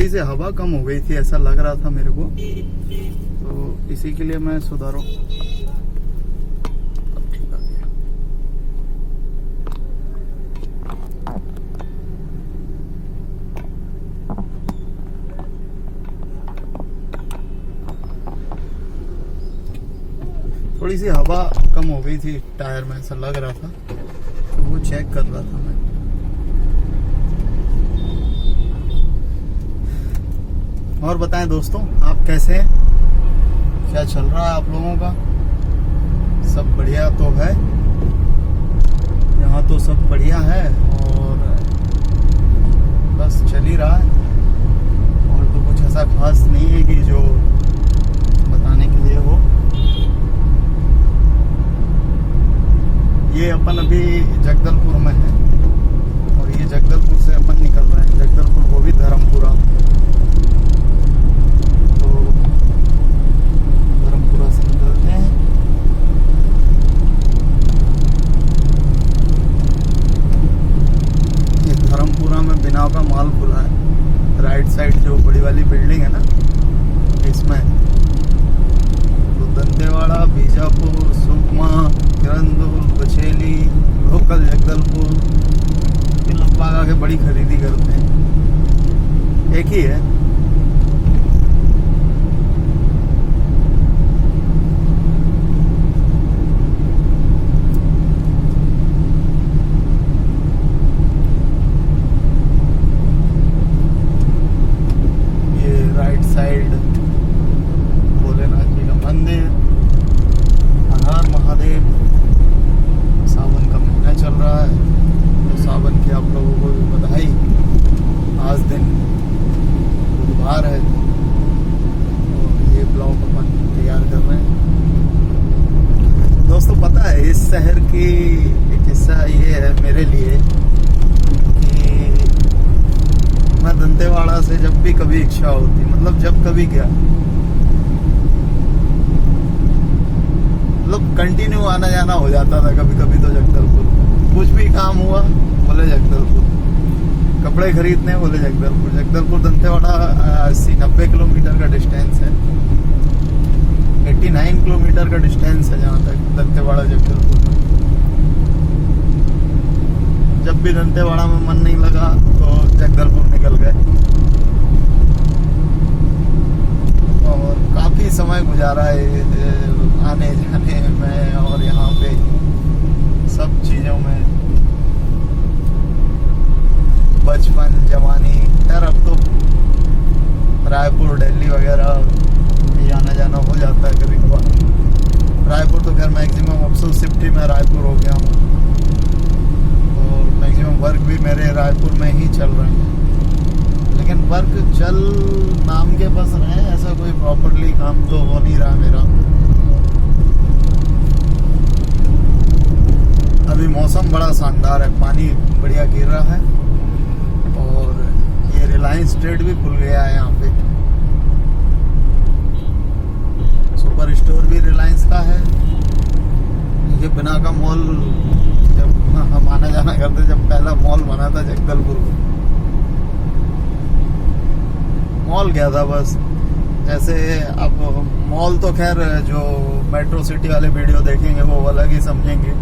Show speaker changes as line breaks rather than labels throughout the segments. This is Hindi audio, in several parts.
थोड़ी सी हवा कम हो गई थी ऐसा लग रहा था मेरे को, तो इसी के लिए मैं सुधारूं। थोड़ी सी हवा कम हो गई थी टायर में ऐसा लग रहा था, तो वो चेक कर रहा था मैं। और बताएं दोस्तों, आप कैसे हैं? क्या चल रहा है आप लोगों का? सब बढ़िया तो है? यहाँ तो सब बढ़िया है और बस चल ही रहा है, और तो कुछ ऐसा खास नहीं है कि जो बताने के लिए हो। ये अपन अभी जगदलपुर में है, और ये जगदलपुर से अपन निकल रहे हैं, जगदलपुर वो भी धर्मपुरा। तो धर्मपुरा से निकलते हैं। ये धर्मपुरा में बिनाव का मॉल खुला है, राइट साइड जो बड़ी वाली बिल्डिंग है ना, इसमें। तो दंतेवाड़ा, बीजापुर, सुकमा, किरंदुल, बछेली, लोकल जगदलपुर, ये लोग आके बड़ी खरीदी करते हैं। एक ही है। ये राइट साइड भोलेनाथ जी का मंदिर, हर महादेव। सावन का महीना चल रहा है, तो सावन की आप लोगों को भी बधाई। आज दिन बुधवार है, और ये ब्लॉग अपन तैयार कर रहे हैं। दोस्तों पता है, इस शहर की एक किस्सा ये है मेरे लिए कि मैं दंतेवाड़ा से जब भी कभी इच्छा होती, मतलब जब कभी क्या, मतलब कंटिन्यू आना जाना हो जाता था। कभी कभी तो जगदलपुर कुछ भी काम हुआ बोले जगदलपुर, कपड़े खरीदने बोले जगदलपुर। जगदलपुर दंतेवाड़ा 80-90 किलोमीटर का डिस्टेंस है, 89 किलोमीटर का डिस्टेंस है जहाँ तक दंतेवाड़ा जगदलपुर। जब भी दंतेवाड़ा में मन नहीं लगा तो जगदलपुर निकल गए, और काफी समय गुजारा है आने जाने में, और यहाँ पे सब चीजों में। बचपन, जवानी, यार अब तो रायपुर, दिल्ली वगैरह आना जाना हो जाता है कभी कभार। रायपुर तो खैर मैक्सिमम अब तो शिफ्ट ही मैं रायपुर हो गया हूँ, और मैक्सिमम वर्क भी मेरे रायपुर में ही चल रहे हैं। लेकिन वर्क चल नाम के बस रहे हैं, ऐसा कोई प्रॉपरली काम तो हो नहीं रहा मेरा। अभी मौसम बड़ा शानदार है, पानी बढ़िया गिर रहा है, और ये रिलायंस ट्रेड भी खुल गया है यहाँ पे। सुपर स्टोर भी रिलायंस का है। ये बिना का मॉल, जब हम आना जाना करते, जब पहला मॉल बना था जगदलपुर मॉल गया था बस। जैसे अब मॉल तो खैर जो मेट्रो सिटी वाले वीडियो देखेंगे वो अलग ही समझेंगे,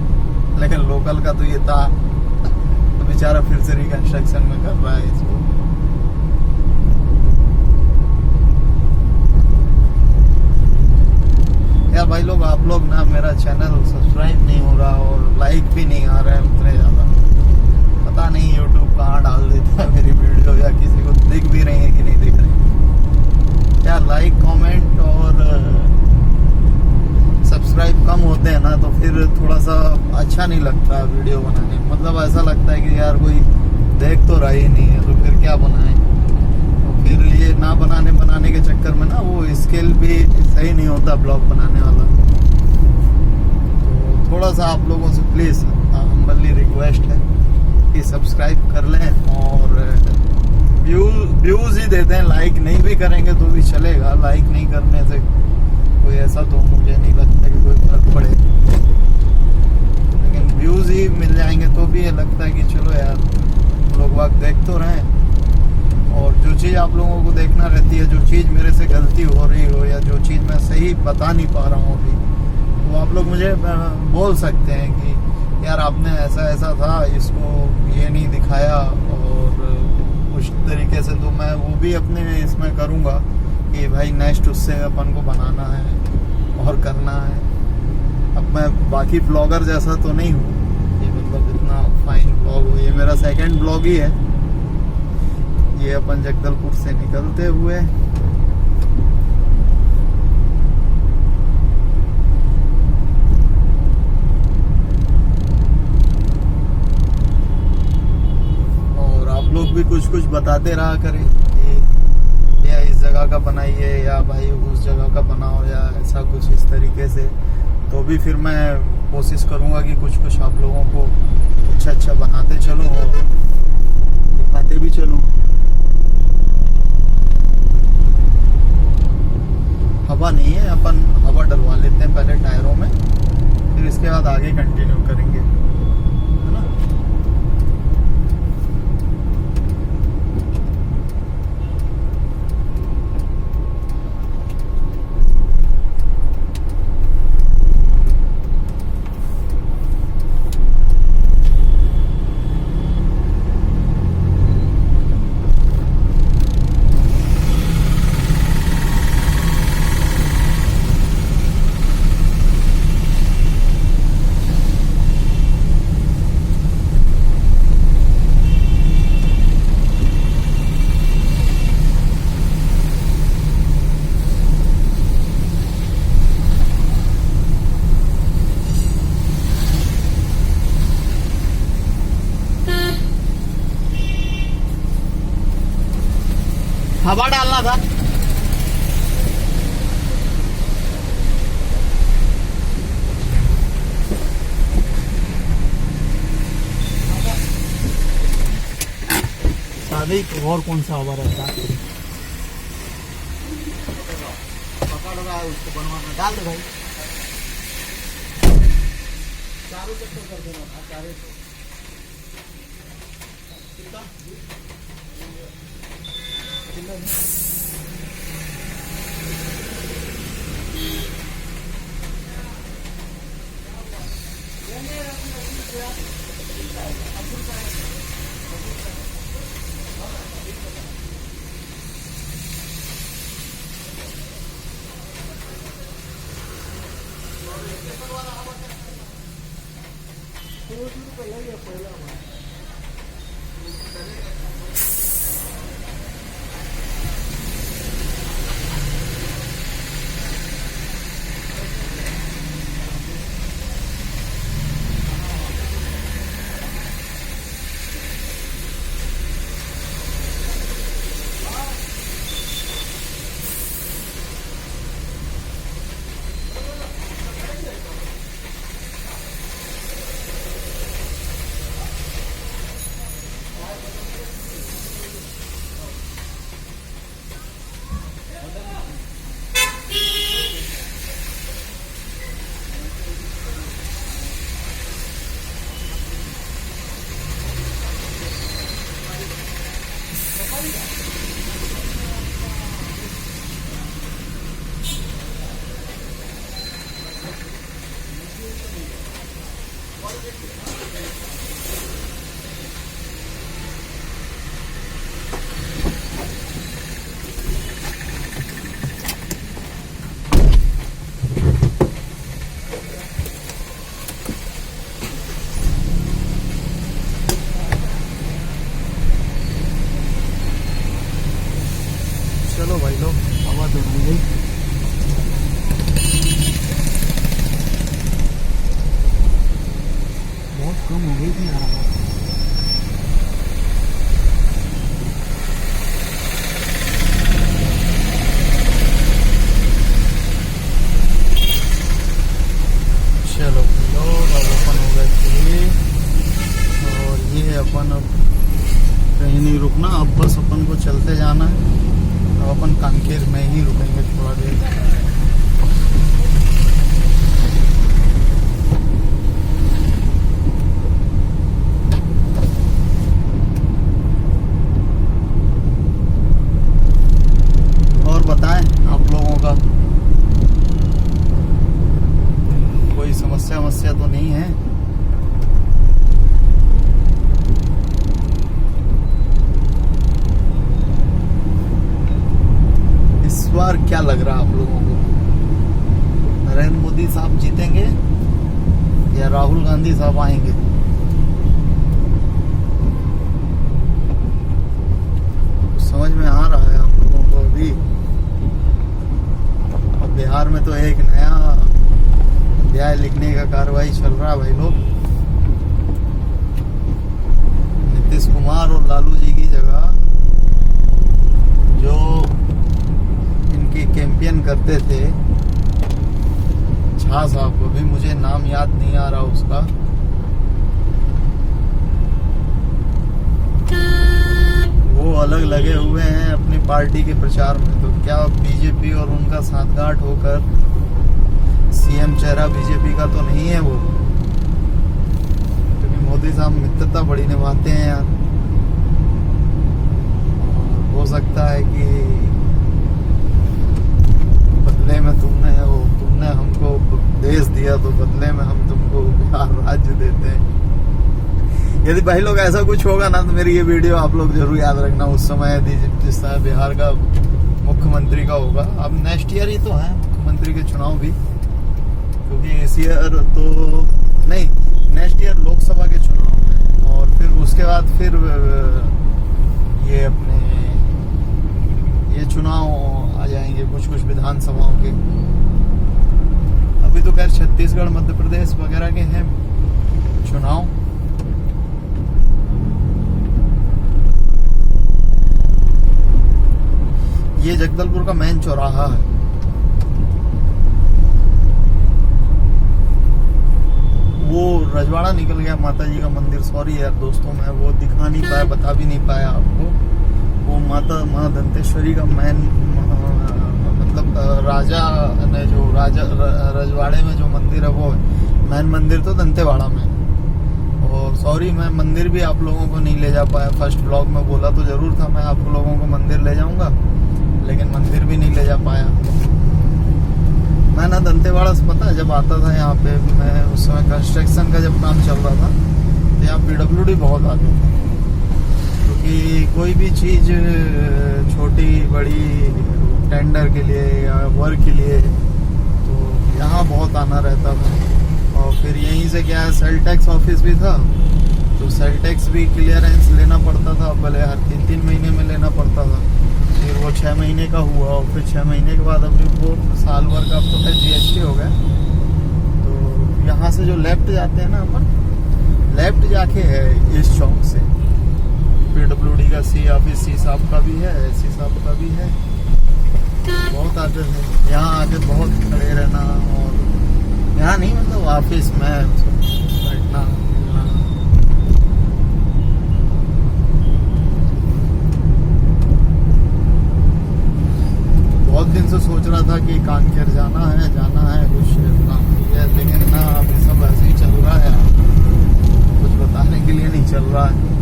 लेकिन लोकल का तो ये था, तो बेचारा फिर से रिकंस्ट्रक्शन में कर रहा है इसको। यार भाई लोग, आप लोग ना, मेरा चैनल सब्सक्राइब नहीं हो रहा और लाइक भी नहीं आ रहा है उतने ज्यादा। पता नहीं यूट्यूब कहाँ डाल देता है मेरी वीडियो, या किसी को दिख भी रही है कि नहीं दिख रही। यार लाइक, कमेंट और सब्सक्राइब कम होते हैं ना, तो फिर थोड़ा सा अच्छा नहीं लगता वीडियो बनाने में। मतलब ऐसा लगता है कि यार कोई देख तो रहा ही नहीं है, तो फिर क्या बनाएं। तो फिर ये ना बनाने के चक्कर में ना वो स्किल भी सही नहीं होता ब्लॉग बनाने वाला। तो थोड़ा सा आप लोगों से प्लीज़ हम्बली रिक्वेस्ट है कि सब्सक्राइब कर लें, और व्यूज़ ही देते हैं, लाइक नहीं भी करेंगे तो भी चलेगा। लाइक नहीं करने से कोई ऐसा तो मुझे नहीं लगता कि कोई फर्क पड़े, लेकिन व्यूज़ ही मिल जाएंगे तो भी ये लगता है कि चलो यार लोग वक्त देख तो रहे हैं। और जो चीज़ आप लोगों को देखना रहती है, जो चीज़ मेरे से गलती हो रही हो या जो चीज़ मैं सही बता नहीं पा रहा हूँ अभी, वो आप लोग मुझे बोल सकते हैं कि यार आपने ऐसा ऐसा था, इसको ये नहीं दिखाया, और उस तरीके से तो मैं वो भी अपने इसमें करूँगा कि भाई नेक्स्ट उससे अपन को बनाना है और करना है। अब मैं बाकी ब्लॉगर जैसा तो नहीं हूँ कि मतलब इतना फाइन ब्लॉग हो। ये मेरा सेकंड ब्लॉग ही है। ये अपन जगदलपुर से निकलते हुए और आप लोग भी कुछ कुछ बताते रहा करें कि या इस जगह का बनाइए या भाई उस जगह का बनाओ या ऐसा कुछ इस तरीके से, तो भी फिर मैं कोशिश करूंगा कि कुछ कुछ आप लोगों को अच्छा अच्छा बनाते चलूं और दिखाते भी चलूं। हवा नहीं है, अपन हवा डलवा लेते हैं पहले टायरों में, फिर इसके बाद आगे कंटिन्यू करेंगे, है ना। हवा डालना था। सादे और कौन सा हवा रहता है, पकड़ रहा है उसको बनवाना, डाल दो भाई, चारों चक्कर कर देना था, चारों चलो भाई लोग, हवा तो मिल गई। बहुत कम हो गई थी यार। चलो लोग अब अपन हो गए फ्री, और ये अपन अब कहीं नहीं रुकना, अब बस अपन को चलते जाना है। अब अपन कांकेर में ही रुकेंगे थोड़ा देर। साहब आएंगे। समझ में आ रहा है आप लोगों को अभी। और बिहार में तो एक नया अध्याय लिखने का कार्रवाई चल रहा है भाई लोग। नीतीश कुमार और लालू जी की जगह जो इनकी कैंपेन करते थे झा साहब को, भी मुझे नाम याद नहीं आ रहा उसका, वो अलग लगे हुए हैं अपनी पार्टी के प्रचार में। तो क्या बीजेपी और उनका साथगांठ होकर सीएम चेहरा बीजेपी का तो नहीं है वो? क्योंकि मोदी साहब मित्रता बड़ी निभाते हैं यार। हो सकता है कि बदले में तुमने हमको देश दिया तो बदले में हम तुमको बिहार राज्य देते हैं। यदि भाई लोग ऐसा कुछ होगा ना तो मेरी ये वीडियो आप लोग जरूर याद रखना उस समय जिस तरह बिहार का मुख्यमंत्री का होगा। अब नेक्स्ट ईयर ही तो है मुख्यमंत्री के चुनाव भी, क्योंकि इस ईयर तो नहीं, नेक्स्ट ईयर लोकसभा के चुनाव हैं और फिर उसके बाद फिर ये अपने ये चुनाव आ जाएंगे कुछ विधानसभाओं के। अभी तो खैर छत्तीसगढ़ मध्य प्रदेश वगैरह के हैं चुनाव। ये जगदलपुर का मेन चौराहा है। वो रजवाड़ा निकल गया माता जी का मंदिर, सॉरी यार दोस्तों, मैं वो दिखा नहीं पाया, बता भी नहीं पाया आपको। वो माँ दंतेश्वरी का मेन मतलब राजा ने जो रजवाड़े में जो मंदिर है वो मेन मंदिर तो दंतेवाड़ा में। और सॉरी मैं मंदिर भी आप लोगों को नहीं ले जा पाया। फर्स्ट ब्लॉग में बोला तो जरूर था मैं आप लोगों को मंदिर ले जाऊंगा, लेकिन मंदिर भी नहीं ले जा पाया। मैं ना दंतेवाड़ा से पता है जब आता था यहाँ पे, मैं उस समय कंस्ट्रक्शन का जब काम चल रहा था तो यहाँ PWD बहुत आते थे, क्योंकि कोई भी चीज़ छोटी बड़ी टेंडर के लिए या वर्क के लिए तो यहाँ बहुत आना रहता था। और फिर यहीं से क्या है, सेल टैक्स ऑफिस भी था तो सेल टैक्स भी क्लियरेंस लेना पड़ता था, भले हर 3-3 महीने में लेना पड़ता था। फिर वो 6 महीने का हुआ और फिर 6 महीने के बाद अभी वो साल भर का अब तो GST हो गया। तो यहाँ से जो लेफ्ट जाते हैं ना अपन, लेफ्ट जाके है इस चौक से PWD का सी ऑफिस, सी साहब का भी है, सी साहब का भी है। बहुत आते थे यहाँ, आके बहुत खड़े रहना, और यहाँ नहीं मतलब ऑफिस में बैठना। बहुत दिन से सोच रहा था कि कांकेर जाना है कुछ काम की है, लेकिन ना अभी सब ऐसे ही चल रहा है, कुछ बताने के लिए नहीं चल रहा है।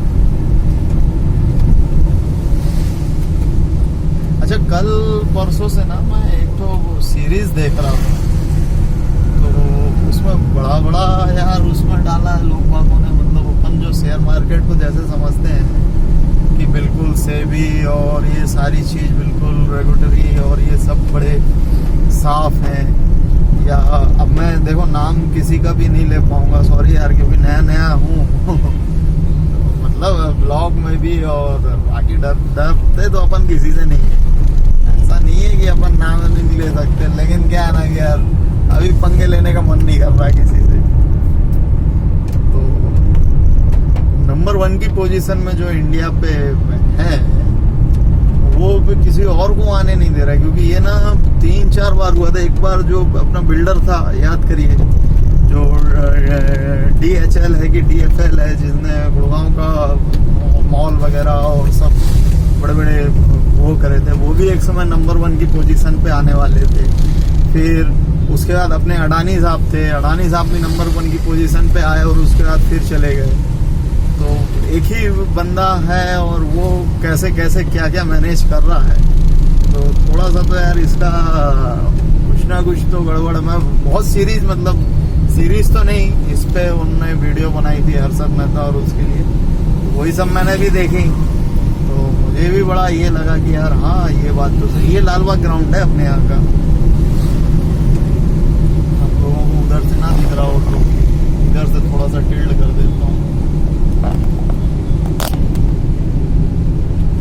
अच्छा, कल परसों से ना मैं एक तो सीरीज देख रहा था, तो उसमें बड़ा यार उसमें डाला है लोग बागों ने, मतलब अपन जो शेयर मार्केट को जैसे समझते हैं कि बिल्कुल सेबी और ये सारी चीज बिल्कुल रेगुलेटरी और ये सब बड़े साफ हैं, या अब मैं देखो नाम किसी का भी नहीं ले पाऊंगा, सॉरी यार, क्योंकि नया हूँ मतलब ब्लॉग में भी, और बाकी डरते तो अपन किसी से नहीं है। ऐसा नहीं है कि अपन नाम नहीं ले सकते, लेकिन क्या है ना कि यार अभी पंगे लेने का मन नहीं कर रहा किसी से। तो नंबर 1 की पोजीशन में जो इंडिया पे है वो भी किसी और को आने नहीं दे रहा है, क्योंकि ये ना 3-4 बार हुआ था। एक बार जो अपना बिल्डर था, याद करिए, जो DHL है कि DFL है, जिसने गुड़गांव का मॉल वगैरह और सब बड़े वो करे थे, वो भी एक समय नंबर 1 की पोजीशन पे आने वाले थे। फिर उसके बाद अपने अडानी साहब थे, अडानी साहब भी नंबर 1 की पोजीशन पे आए और उसके बाद फिर चले गए। तो एक ही बंदा है और वो कैसे क्या मैनेज कर रहा है, तो थोड़ा सा तो यार इसका कुछ ना कुछ तो गड़बड़। मैं बहुत सीरीज तो नहीं, इस पे उन्होंने वीडियो बनाई थी हर्षद मेहता और उसके लिए, तो वही सब मैंने भी देखी। तो मुझे भी बड़ा ये लगा कि यार हाँ ये बात तो सही। ये लालबाग ग्राउंड है अपने यहाँ का, आप लोगों को उधर से ना दिख रहा हो तो इधर से थोड़ा सा टिल्ड कर देता हूँ।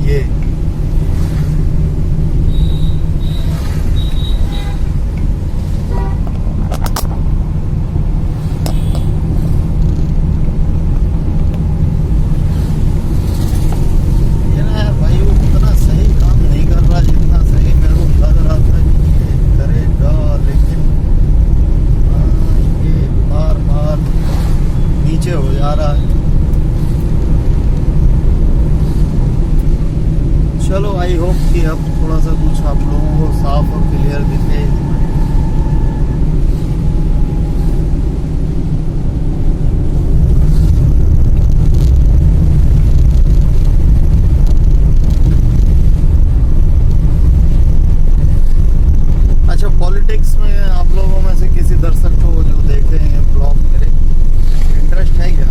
ये चलो आई होप कि अब थोड़ा सा कुछ आप लोगों को साफ और क्लियर दिखे। अच्छा, पॉलिटिक्स में आप लोगों में से किसी दर्शक को जो देखे हैं ब्लॉग मेरे, इंटरेस्ट है क्या?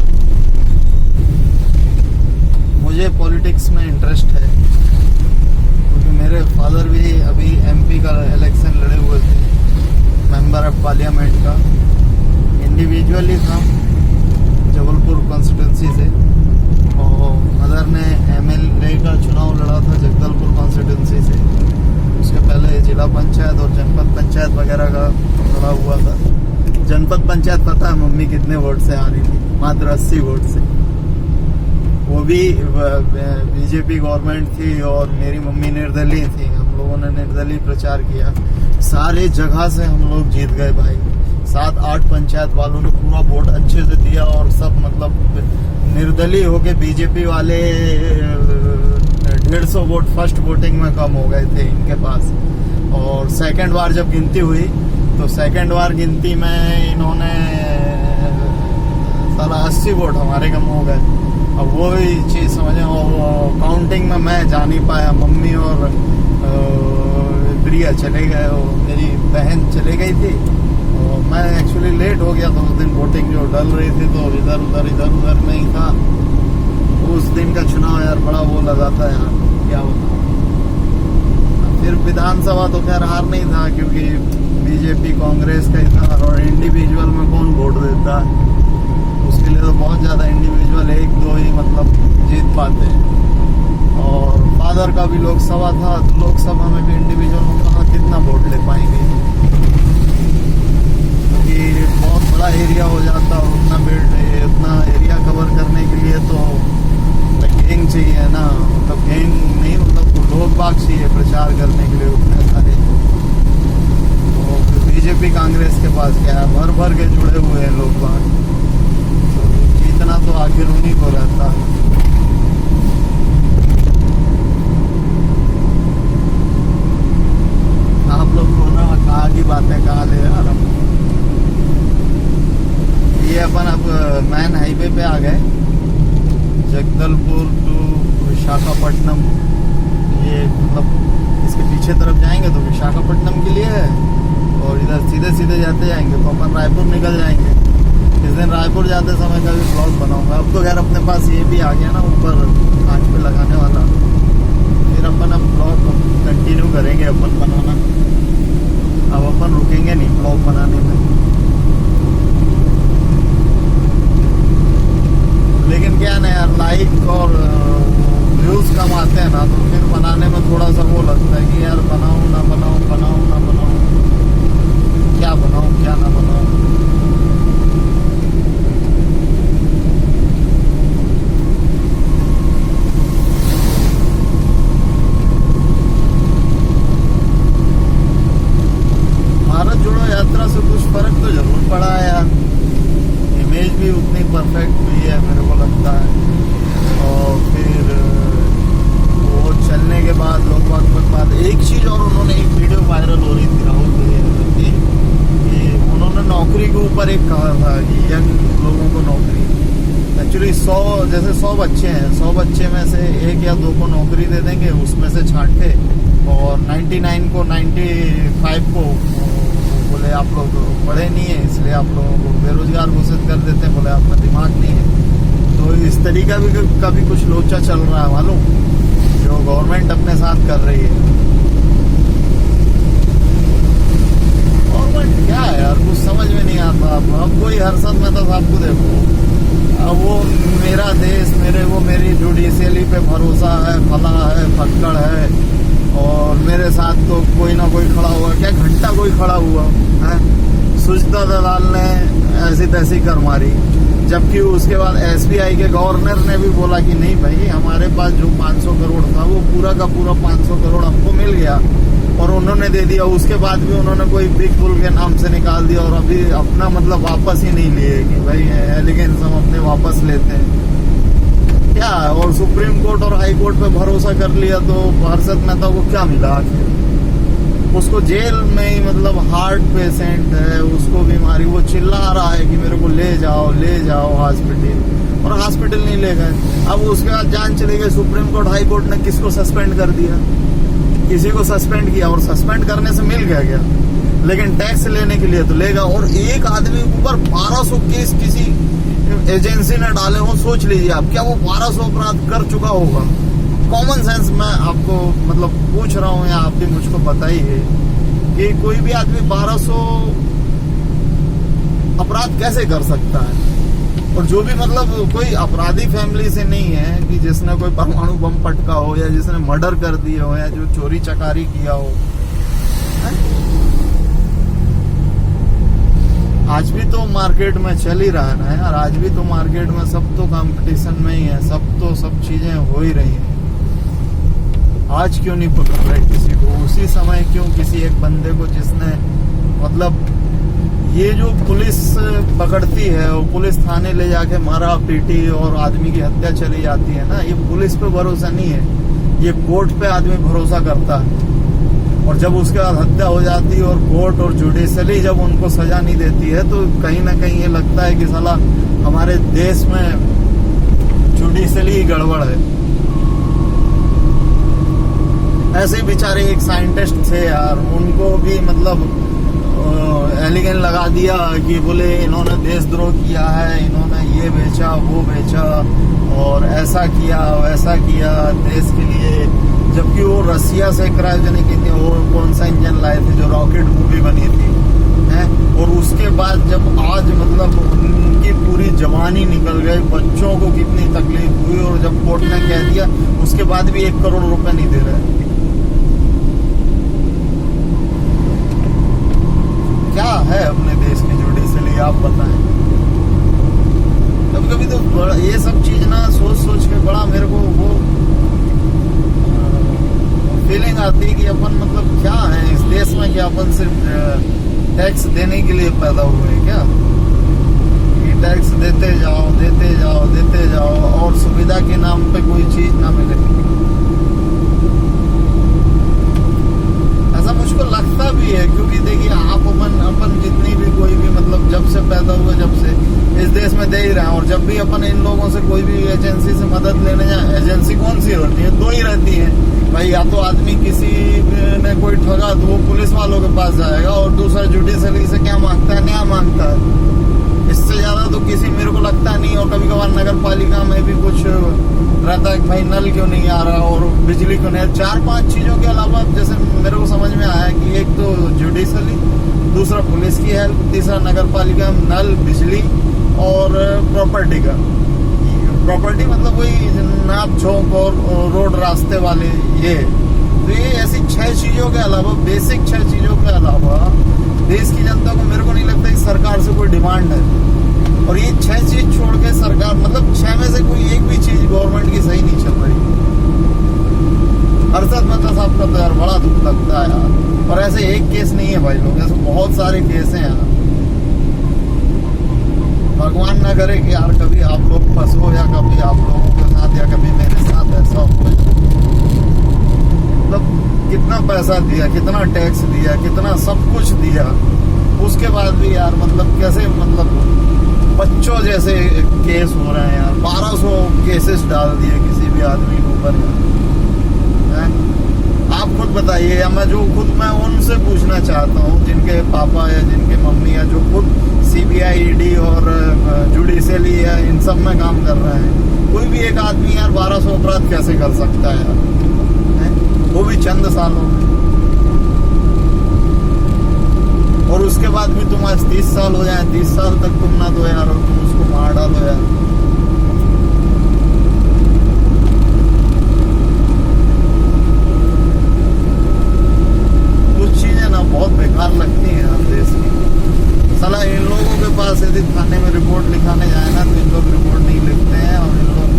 मुझे पॉलिटिक्स में इंटरेस्ट है क्योंकि मेरे फादर भी अभी एमपी का इलेक्शन लड़े हुए थे, मेंबर ऑफ पार्लियामेंट का। इंडिविजुअली था जबलपुर कॉन्स्टिट्यूंसी से, और मदर ने एमएलए का चुनाव लड़ा था जगदलपुर कॉन्स्टिट्यूंसी से। उसके पहले जिला पंचायत और जनपद पंचायत वगैरह का लड़ा हुआ था। जनपद पंचायत पता है मम्मी कितने वोट से आ रही थी? मात्र 80 वोट से। वो भी बीजेपी गवर्नमेंट थी और मेरी मम्मी निर्दलीय थी। हम लोगों ने निर्दलीय प्रचार किया, सारे जगह से हम लोग जीत गए भाई। 7-8 पंचायत वालों ने पूरा वोट अच्छे से दिया और सब मतलब निर्दलीय होके बीजेपी वाले 150 वोट फर्स्ट वोटिंग में कम हो गए थे इनके पास। और सेकंड बार जब गिनती हुई तो सेकंड बार गिनती में इन्होंने साला 80 वोट हमारे कम हो गए। अब वो ही चीज़ समझे, काउंटिंग में मैं जा नहीं पाया, मम्मी और प्रिया चले गए, मेरी बहन चले गई थी और मैं एक्चुअली लेट हो गया था। उस दिन वोटिंग जो डल रही थी तो इधर उधर में ही था। उस दिन का चुनाव यार बड़ा वो लगा था यार, क्या बताऊं। फिर विधानसभा तो खैर हार नहीं था क्योंकि बीजेपी कांग्रेस का ही था, और इंडिविजुअल में कौन वोट देता है? उसके लिए तो बहुत ज़्यादा इंडिविजुअल 1-2 ही मतलब जीत पाते हैं। और फादर का भी लोकसभा था, तो लोकसभा में भी इंडिविजुअल में कहाँ कितना वोट ले पाएंगे, क्योंकि बहुत बड़ा एरिया हो जाता है। उतना एरिया कवर करने के लिए तो गैंग चाहिए ना, मतलब गैंग नहीं, मतलब लोग बाग चाहिए प्रचार करने के लिए उतने सारे। तो बीजेपी कांग्रेस के पास क्या है, भर भर के जुड़े हुए हैं लोग बाग, जीतना तो आखिर उन्हीं को रहता है। आप लोग को ना कहाँ की बातें कहाँ ले यार। ये अपन अब मैन हाईवे पे आ गए, जगदलपुर टू विशाखापट्टनम। ये मतलब इसके पीछे तरफ जाएंगे तो विशाखापट्टनम के लिए है, और इधर सीधे सीधे जाते जाएंगे तो अपन रायपुर निकल जाएंगे। इस दिन रायपुर जाते समय का भी ब्लॉग बनाऊंगा। अब तो खैर अपने पास ये भी आ गया ना ऊपर कांच पे लगाने वाला, फिर अपन अब ब्लॉग कंटिन्यू करेंगे अपन बनाना। अब अपन रुकेंगे नहीं ब्लॉग बनाने में। लेकिन क्या ना यार, लाइक और व्यूज कम आते हैं ना, तो फिर बनाने में थोड़ा सा वो लगता है कि यार बनाऊं ना बनाऊं, बनाऊं ना बनाऊं, क्या बनाऊं क्या ना बनाऊं। भारत जोड़ो यात्रा से कुछ फर्क तो जरूर पड़ा है यार। इमेज भी उतनी परफेक्ट हुई है मेरे को लगता है। और फिर वो चलने के बाद लोग बात एक चीज़ और, उन्होंने एक वीडियो वायरल हो रही थी राहुल की, कि उन्होंने नौकरी के ऊपर एक कहा था कि यंग लोगों को नौकरी, एक्चुअली 100 बच्चे हैं, 100 बच्चे में से 1 या 2 को नौकरी दे देंगे, उसमें से छांट के, और 95 को बोले आप लोग पढ़े नहीं है इसलिए आप लोगों को बेरोजगार घोषित कर देते हैं, बोले आपका दिमाग नहीं है। तो इस तरीका का भी कुछ लोचा चल रहा है मालूम, जो गवर्नमेंट अपने साथ कर रही है। गवर्नमेंट क्या है यार, कुछ समझ में नहीं आता। अब कोई हर्षद मेहता साहब को देखो, अब वो मेरा देश मेरी जुडिशियली पे भरोसा है, फला है, फक्कड़ है, और मेरे साथ तो कोई ना कोई खड़ा हुआ, क्या घंटा कोई खड़ा हुआ है। सुजता दलाल ने ऐसी तैसी कर मारी, जबकि उसके बाद SBI के गवर्नर ने भी बोला कि नहीं भाई, हमारे पास जो 500 करोड़ था वो पूरा का पूरा 500 करोड़ हमको मिल गया, और उन्होंने दे दिया। उसके बाद भी उन्होंने कोई बिग बुल के नाम से निकाल दिया, और अभी अपना मतलब वापस ही नहीं लिए कि भाई एलिगेंस हम अपने वापस लेते हैं क्या। और सुप्रीम कोर्ट और हाई कोर्ट पे भरोसा कर लिया तो हर्षद मेहता को क्या मिला आखिर? उसको जेल में ही, मतलब हार्ट पेशेंट है, उसको बीमारी, वो चिल्ला रहा है कि मेरे को ले जाओ हॉस्पिटल, और हॉस्पिटल नहीं ले गए। अब उसके बाद जान चली गई, सुप्रीम कोर्ट हाई कोर्ट ने किसको सस्पेंड कर दिया, किसी को सस्पेंड किया, और सस्पेंड करने से मिल गया, लेकिन टैक्स लेने के लिए तो लेगा। और एक आदमी के ऊपर 1200 केस किसी एजेंसी ने डाले हो, सोच लीजिए आप, क्या वो 1200 अपराध कर चुका होगा? कॉमन सेंस मैं आपको मतलब पूछ रहा हूँ, या आप भी मुझको बताइए कि कोई भी आदमी 1200 अपराध कैसे कर सकता है? और जो भी मतलब कोई अपराधी फैमिली से नहीं है कि जिसने कोई परमाणु बम पटका हो, या जिसने मर्डर कर दिए हो, या जो चोरी चकारी किया हो। आज भी तो मार्केट में चल ही रहा है ना यार, आज भी तो मार्केट में सब तो कंपटीशन में ही है, सब चीजें हो ही रही हैं। आज क्यों नहीं पकड़ रहे किसी को? उसी समय क्यों किसी एक बंदे को जिसने मतलब, ये जो पुलिस पकड़ती है और पुलिस थाने ले जाके मारा पीटी और आदमी की हत्या चली जाती है ना, ये पुलिस पे भरोसा नहीं है, ये कोर्ट पे आदमी भरोसा करता है। और जब उसके बाद हत्या हो जाती है और कोर्ट और जुडिशरी जब उनको सजा नहीं देती है, तो कहीं ना कहीं ये लगता है कि साला हमारे देश में जुडिशरी ही गड़बड़ है। ऐसे ही बेचारे एक साइंटिस्ट थे यार, उनको भी मतलब एलिगेन लगा दिया कि बोले इन्होंने देशद्रोह किया है, इन्होंने ये बेचा वो बेचा और ऐसा किया वैसा किया देश के लिए। जबकि वो रसिया से क्रायोजेनिक वो कौन सा इंजन लाए थे, जो रॉकेट मूवी बनी थी है। और उसके बाद जब आज मतलब उनकी पूरी जवानी निकल गई, बच्चों को कितनी तकलीफ हुई, और जब कोर्ट ने कह दिया उसके बाद भी 1 करोड़ रुपए नहीं दे रहे। क्या है अपने देश की जुडिशरी, आप बताएं। कभी कभी तो ये सब चीज ना सोच के बड़ा मेरे को वो फीलिंग आती है कि अपन मतलब क्या है इस देश में, कि अपन सिर्फ टैक्स देने के लिए पैदा हुए हैं क्या? कि टैक्स देते जाओ और सुविधा के नाम पे कोई चीज ना मिले। ऐसा मुझको लगता भी है, क्योंकि देखिए आप अपन जितनी भी कोई भी मतलब जब से पैदा हुए, जब से इस देश में दे ही रहे हैं। और जब भी अपन इन लोगों से कोई भी एजेंसी से मदद लेने जाए, एजेंसी कौन सी होती है? 2 ही रहती है भाई, या तो आदमी किसी ने कोई ठगा तो वो पुलिस वालों के पास जाएगा, और दूसरा जुडिशरी से क्या मांगता है? न्याय मांगता है। इससे ज्यादा तो किसी मेरे को लगता नहीं। और कभी कभार नगर पालिका में भी कुछ रहता है कि भाई नल क्यों नहीं आ रहा और बिजली क्यों नहीं। 4-5 चीजों के अलावा जैसे मेरे को समझ में आया कि एक तो जुडिशरी, दूसरा पुलिस की हेल्प, तीसरा नगर पालिका में नल, बिजली और प्रॉपर्टी का। प्रॉपर्टी मतलब वही नाप झोंक और रोड रास्ते वाले ये। तो ये ऐसी 6 चीजों के अलावा, बेसिक 6 चीजों के अलावा देश की जनता को मेरे को नहीं लगता कि सरकार से कोई डिमांड है। और ये 6 चीज छोड़ के सरकार मतलब 6 में से कोई एक भी चीज गवर्नमेंट की सही नहीं चल रही। हर्षद मेहता साहब का तो यार बड़ा दुख लगता है यार। और ऐसे एक केस नहीं है भाई लोग, ऐसे बहुत सारे केस हैं यार। भगवान ना करे कि यार कभी आप लोग फंसो, या कभी आप लोगों के साथ, या कभी मेरे साथ ऐसा हो। मतलब कितना पैसा दिया, कितना टैक्स दिया, कितना सब कुछ दिया, उसके बाद भी यार मतलब कैसे मतलब बच्चों जैसे केस हो रहे हैं यार। 1200 केसेस डाल दिए किसी भी आदमी के ऊपर। आप खुद बताइए, या मैं उनसे पूछना चाहता हूँ जिनके पापा या जिनके मम्मी या जो खुद CBI, ED और जुडिशरी है, इन सब में काम कर रहे हैं। कोई भी एक आदमी यार 1200 अपराध कैसे कर सकता है यार, वो भी चंद सालों में। और उसके बाद भी तुम आज 30 साल हो जाए, 30 साल तक तुम ना दो यार, और तुम उसको मार डालो यार। कुछ चीजें ना बहुत बेकार लगती हैं यार देश की। साला इन लोगों के पास यदि थाने में रिपोर्ट लिखाने जाए ना, तो इन लोग रिपोर्ट नहीं लिखते हैं, और इन लोग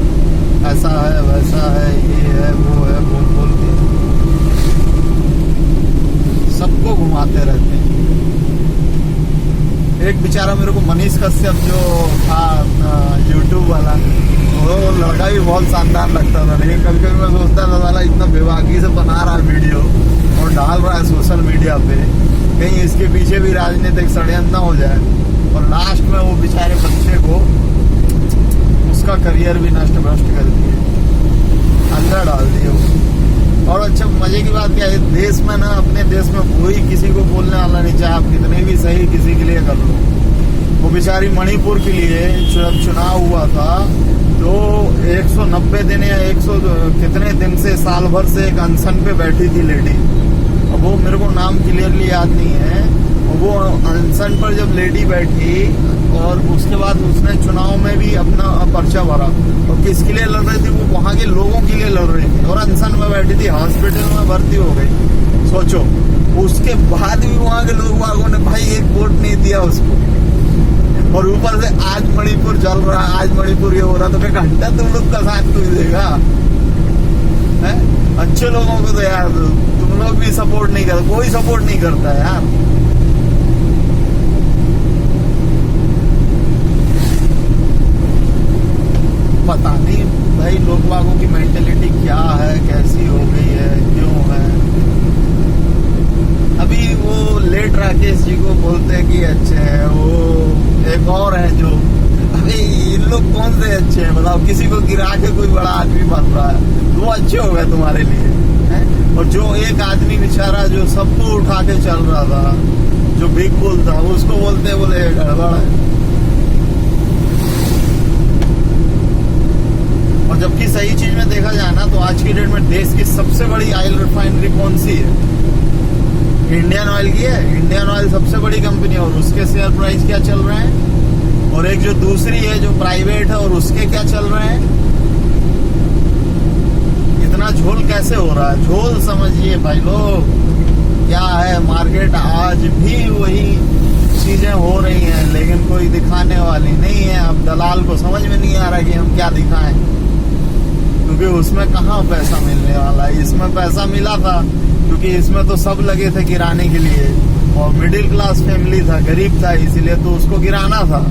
ऐसा है वैसा है ये है वो है बोल बोल के सबको घुमाते रहते हैं। एक बेचारा मेरे को मनीष कश्यप जो था यूट्यूब वाला, वो लड़का भी बहुत शानदार लगता था, लेकिन कभी कभी मैं सोचता था साला इतना बेबाकी से बना रहा है वीडियो और डाल रहा है सोशल मीडिया पे, कहीं इसके पीछे भी राजनीतिक षड्यंत्र हो जाए और लास्ट में वो बेचारे बच्चे को उसका करियर भी नष्ट भ्रष्ट कर दिए, अंदर डाल दिए वो। और अच्छा मजे की बात क्या है, देश में ना, अपने देश में कोई किसी को बोलने वाला नहीं, चाहे आप कितने भी सही किसी के लिए कर लो। वो बेचारी मणिपुर के लिए जब चुनाव हुआ था तो 190 दिन या 100 कितने दिन से, साल भर से एक अनशन पे बैठी थी लेडी। अब वो मेरे को नाम क्लियरली याद नहीं है। और वो अनशन पर जब लेडी बैठी और उसके बाद उसने चुनाव में भी अपना पर्चा भरा, और किसके लिए लड़ रही थी, वो वहां के लोगों के लिए लड़ रही थी, और अनशन में बैठी थी, हॉस्पिटल में भर्ती हो गई। सोचो, उसके बाद भी वहां के लोगों ने भाई एक वोट नहीं दिया उसको, और ऊपर से आज मणिपुर चल रहा है, आज मणिपुर ये हो रहा, तो क्या घंटा तुम लोग का साथ कोई देगा? अच्छे लोगों को तो यार तुम लोग भी सपोर्ट नहीं करते, कोई सपोर्ट नहीं करता यार। पता नहीं भाई लोग बागों की मेंटेलिटी क्या है, कैसी हो गई है, क्यों है। अभी वो लेट राकेश जी को बोलते हैं कि अच्छे हैं, वो एक और है जो, अभी इन लोग कौन से अच्छे हैं बताओ? किसी को गिरा के कोई बड़ा आदमी बन रहा है तो वो अच्छे हो गए तुम्हारे लिए है? और जो एक आदमी बेचारा जो सबको उठा के चल रहा था, जो बिग बुल था, उसको बोलते बोले गड़बड़ है। और जबकि सही चीज में देखा जाए ना, तो आज की डेट में देश की सबसे बड़ी ऑयल रिफाइनरी कौन सी है? इंडियन ऑयल की है। इंडियन ऑयल सबसे बड़ी कंपनी है, और उसके शेयर प्राइस क्या चल रहे हैं? और एक जो दूसरी है जो प्राइवेट है, और उसके क्या चल रहे हैं? इतना झोल कैसे हो रहा है? झोल समझिए भाई लोग, क्या है मार्केट आज भी वही चीजें हो रही हैं, लेकिन कोई दिखाने वाली नहीं है। अब दलाल को समझ में नहीं आ रहा कि हम क्या दिखाएं, क्योंकि उसमें कहाँ पैसा मिलने वाला है। इसमें पैसा मिला था क्योंकि इसमें तो सब लगे थे गिराने के लिए, और मिडिल क्लास फैमिली था, गरीब था, इसीलिए तो उसको गिराना था।